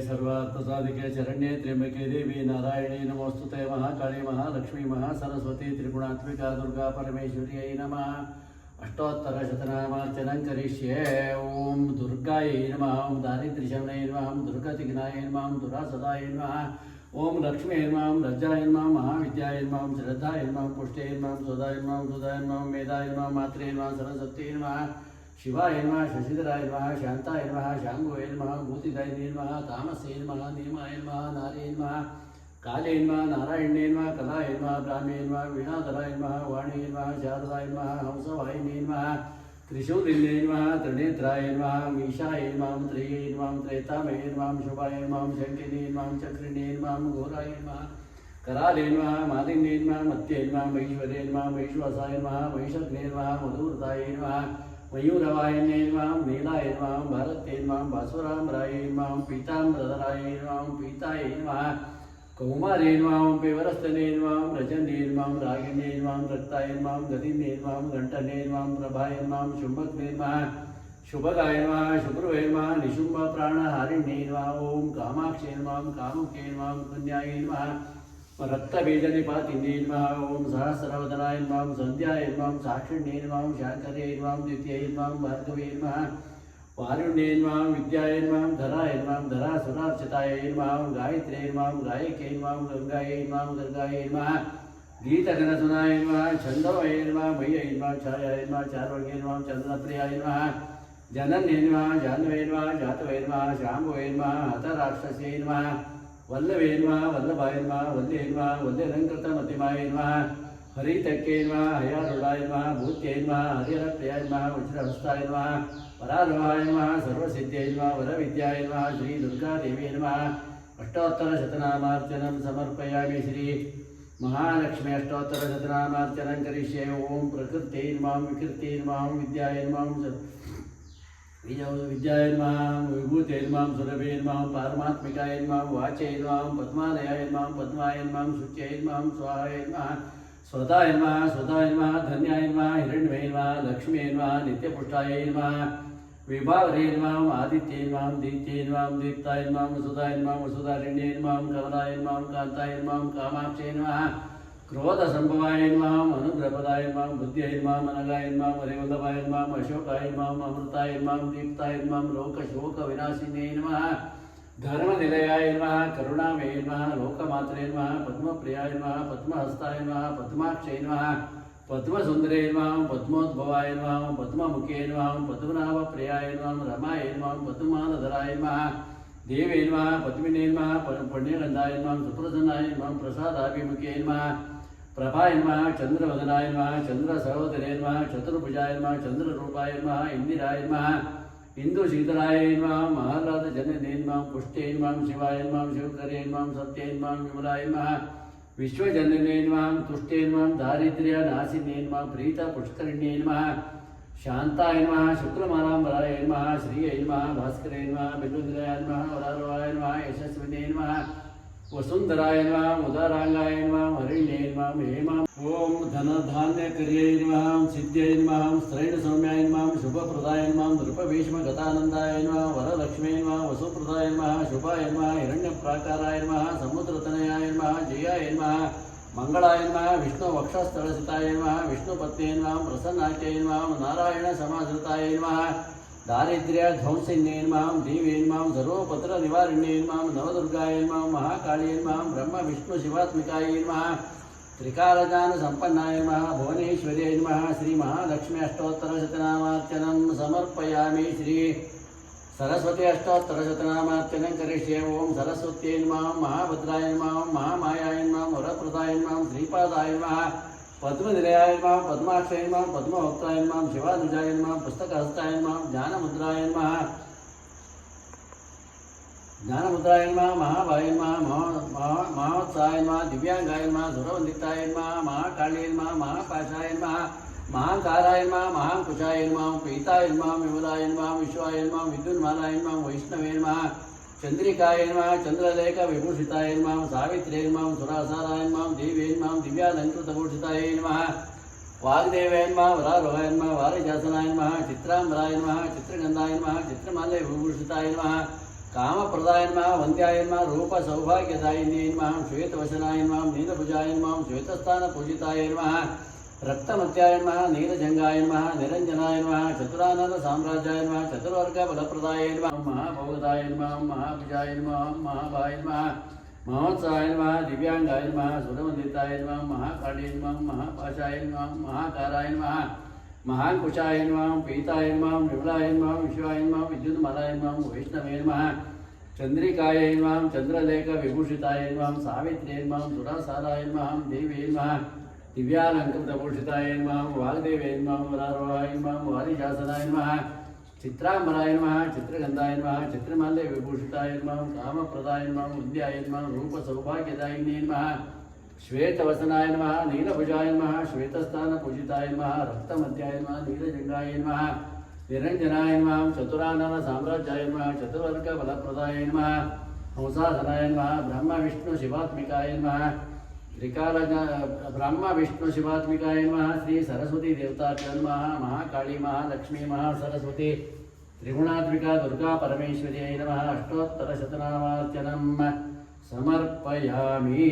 सर्वार्थसाधिके शरण्ये त्र्यंबके देवी नारायणी नमोस्तुते महाकाली महालक्ष्मी महासरस्वती त्रिगुणात्मिका दुर्गा परमेश्वर्यै नमः। अष्टोत्तरशतनामार्चनं करिष्ये। ओं दुर्गायै नमः, ओं दारिद्र्यशमनाय नमः, ओं दुर्गतिघ्नाय नमः, ओं दुरासदाय नमः, ओं लक्ष्म्यै नमः, ओं लज्जाय नमः, महाविद्याय नमः, ओं श्रद्धाय नमः, पुष्ट्यै नमः, सुधाय नमः, सुधाय नमः, मेधाय नमः, मात्रे नमः, सरस्वत्यै नमः, शिवाय नमः, शशिधराय नमः, शांताय नमः, शांगोय नमः, भूतिदायिने नमः, तामसे नमः, नियमाय नमः, नारे नमः, काले नमः, नारायणे नमः, कलाय नमः, ब्राह्मे नमः, वीणाधराय नमः, वाणी नमः, शारदाय नमः, हंसवाहिने नमः, त्रिशूलिने नमः, त्रिनेत्राय नमः, मीशाय नमः, त्रये नमः, त्रेतामये नमः, शुभाय नमः, शङ्किने नमः, चक्रिणे नमः, घोराय नमः, कराले नमः, मालिन्ये नमः, मत्ये नमः, महेश्वरे नमः, महेश्वासाय नमः, महिषग्ने नमः, मधुव्रताय नमः, मयूरवाहिन्ये नमः, नीलाय नमः, भारते नमः, भास्वराम्राय नमः, पीताम्बरधराय नमः, पीताय नमः, कौमारे नमः, पेवरस्तने नमः, रजने नमः, रागिने नमः, रक्ताय नमः, गदिने नमः, घण्टने नमः, प्रभाय नमः, शुम्भग्ने नमः, शुभगाय नमः, शुभ्रुवे नमः, निशुम्भ प्राणहारिणे नमः, ओं कामाक्षे नमः, कामुके नमः, पुण्याय नमः, रक्तबीजनिपातिने नमः, ओं सहस्रवदनाय नमः, सन्ध्याय नमः, साक्षिण्ये नमः, शाकरे नमः, द्वितीये नमः, भार्गवे नमः, वारुण्ये नमः, विद्याय नमः, धराय नमः, धरासुरार्चिताय नमः, गायत्र्यै नमः, गायके नमः, गंगायै नमः, गर्गाय नमः, गीतगणसुनाय नमः, छन्दोमये नमः, मह्यै नमः, छायाय नमः, चार्वण्ये नमः, चन्द्रप्रियाय नमः, जनन्ये नमः, जाह्नवे नमः, जातवे नमः, शाम्भवे नमः, हतराक्षस्यै नमः, वल्लभे नमः, वल्लभाय नमः, वल्ले नमः, वल्लेलङ्कृतमतिमाय नमः, हरितक्के नमः, हयारूढाय नमः, भूत्यै नमः, हरिहरप्रियाय नमः, वज्रहस्ताय नमः, वरारोहाय नमः, सर्वसिद्ध्यै नमः, वरविद्याय नमः, श्री दुर्गादेवी नमः। अष्टोत्तरशतनामार्चनं समर्पयामि। श्री महालक्ष्मी अष्टोत्तरशतनामार्चनं करिष्ये। ओं प्रकृत्यै नमः, विकृत्यै नमः, विद्याय नमः, विद्याय नमः, विभूते नमः, सुरभे नमः, पारमात्मिकाय नमः, वाचे नमः, पद्मालयाय नमः, पद्माय नमः, शुच्यै नमः, स्वाहाय नमः, स्वदाय नमः, स्वदाय नमः, धन्याय नमः, हिरण्मये नमः, लक्ष्म्ये नमः, नित्यपुष्टाय नमः, विभावरे नमः, आदित्ये नमः, दीप्त्ये नमः, दीप्ताय नमः, वसुधाय नमः, वसुधारिण्ये नमः, कमलाय नमः, कान्ताय नमः, कामाक्षे नमः, क्रोधसंभवाय नमः, अनुग्रहपदाय नमः, बुद्ध्यै नमः, मनगाय नमः, हरिवल्लभाय नमः, अशोकाय नमः, अमृताय नमः, दीप्ताय नमः, लोकशोकविनाशिने नमः, धर्मनिलयाय नमः, करुणामये नमः, लोकमात्रे नमः, पद्मप्रियाय नमः, पद्महस्ताय नमः, पद्माक्षे नमः, पद्मसुन्दरे नमः, पद्मोद्भवाय नमः, पद्ममुखे नमः, पद्मनाभप्रियाय नमः, रमाय नमः, पद्मालधराय नमः, देवे नमः, पद्मिने नमः, पुण्यगन्धाय नमः, सुप्रसन्नाय नमः, प्रसादाभिमुखे नमः, प्रभाय नमः, चंद्रवदनाय नमः, चंद्रसहोदरे नमः, चतुर्भुजाय नमः, चंद्ररूपाय नमः, इंदिराय नमः, इंदुशीतलाय नमः, महालादजनने नमः, पुष्ट्ये नमः, शिवाय नमः, शिवकरे नमः, सत्ये नमः, विमलाय नमः, विश्वजनने नमः, तुष्टे नमः, दारिद्र्यनाशिने नमः, प्रीतपुष्करिण्ये नमः, शांताय नमः, शुक्रमालाम्बराय नमः, श्रियै नमः, भास्करे नमः, बिल्वनिलयाय नमः, वरारोहाय नमः, यशस्विने नमः, वसुंधराय नमः, उदारांगाय नमः, हरिण्ये नमः, हेमा। ओं धनधान्यकर्यै नमः, सिद्ध्यै नमः, स्त्रैणसौम्याय नमः, शुभप्रदाय नमः, नृपभीष्मगतानन्दाय नमः, वरलक्ष्म्यै नमः, वसुप्रदाय नमः, शुभाय नमः, हिरण्यप्राकाराय नमः, समुद्रतनयाय नमः, जयाय नमः, मंगलाय नमः, विष्णुवक्षस्थलसिताय नमः, विष्णुपत्न्यै नमः, प्रसन्नाख्यै नमः, नारायणसमाश्रिताय नमः, दारिद्र्यध्वंसिन्ये नमः, देवे नमः, सर्वपत्रनिवारिण्ये नमः, नवदुर्गाय नमः, महाकाल्यै नमः, ब्रह्मविष्णुशिवात्मिकाय नमः, त्रिकालज्ञानसम्पन्नाय नमः, भुवनेश्वर्यै नमः। श्री महालक्ष्मी अष्टोत्तरशतनामार्चनं समर्पयामि। श्री सरस्वती अष्टोत्तरशतनामार्चनं करिष्ये। ओं सरस्वत्यै नमः, महाभद्राय नमः, महामायाय नमः, वरप्रदाय नमः, श्रीपादाय नमः, पद्मनिलयाय नमः, पद्माक्षय नमः, पद्मभक्ताय नमः, शिवानुजाय नमः, पुस्तकहस्ताय नमः, ज्ञानमुद्राय नमः, ज्ञानमुद्राय नमः, महाभाय नमः, महोत्साय नमः, दिव्यांगाय नमः, सुरवन्दिताय नमः, महाकाल्ये नमः, महापाशाय नमः, महाकाराय नमः, महाकुशाय नमः, पीताय नमः, विमलाय नमः, विश्वाय नमः, विद्युन्मालाय नमः, वैष्णवे नमः, चंद्रिकाय नमः, चंद्रलेख विभूषिताय नमः, सावित्र्यै नमः, सुरासाराय नमः, देवे नमः, दिव्यालंकृतभूषिताय नमः, वाग्देवे नमः, वरारोहाय नमः, वारिजासनाय नमः, चित्राम्बराय नमः, चित्रगंधाय नमः, चित्रमाल्य विभूषिताय नमः, कामप्रदाय नमः वन्द्याय नमः रूपसौभाग्यदायिन्यै नमः श्वेतवसनाय नमः नीलभुजाय नमः श्वेतस्थानपूजिताय नमः रक्तमत्याय नमः नीलजङ्गाय नमः निरञ्जनाय नमः चतुरानन्दसाम्राज्याय नमः चतुर्वर्गबलप्रदाय नमः महाभोगदाय नमः महाभुजाय नमः महाभाय नमः महोत्सवाय नमः दिव्यांगाय नमः सुरवन्दिताय नमः महाकाली नमः महापाशाय नमः महाकाराय नमः महाकुशाय नमः पीताय नमः विमलाय नमः विश्वाय नमः विद्युन्मलाय नमः वैष्णवे नमः चंद्रिकाय नमः चंद्रलेखविभूषिताय नमः सावित्र्यै नमः सुरासाराय नमः देवी नमः दिव्यालंकृतभूषिताय नमः वाग्देवे नमः वरारोहाय नमः वारिशासनाय नमः चित्रांबराय नमः चित्रगंधाय नमः चित्रमाल्यविभूषिताय नमः कामप्रदाय नमः उद्याय नमः रूपसौभाग्यदायिन्यै नमः श्वेतवसनाय नमः नीलभुजाय नमः श्वेतस्थानपूजिताय नमः रक्तमध्याय नमः नीलजङ्गाय नमः निरञ्जनाय नमः चतुराननसाम्राज्याय नमः चतुर्वर्गबलप्रदाय नमः हंसासनाय नमः ब्रह्मविष्णुशिवात्मिकाय नमः त्रिकाल ब्रह्मविष्णुशिवात्मिकाय नमः श्री सरस्वती देवताभ्यो नमः महाकाली महालक्ष्मी महासरस्वती त्रिगुणात्मिका दुर्गा परमेश्वर्यै नमः अष्टोत्तरशतनामार्चनं समर्पयामि।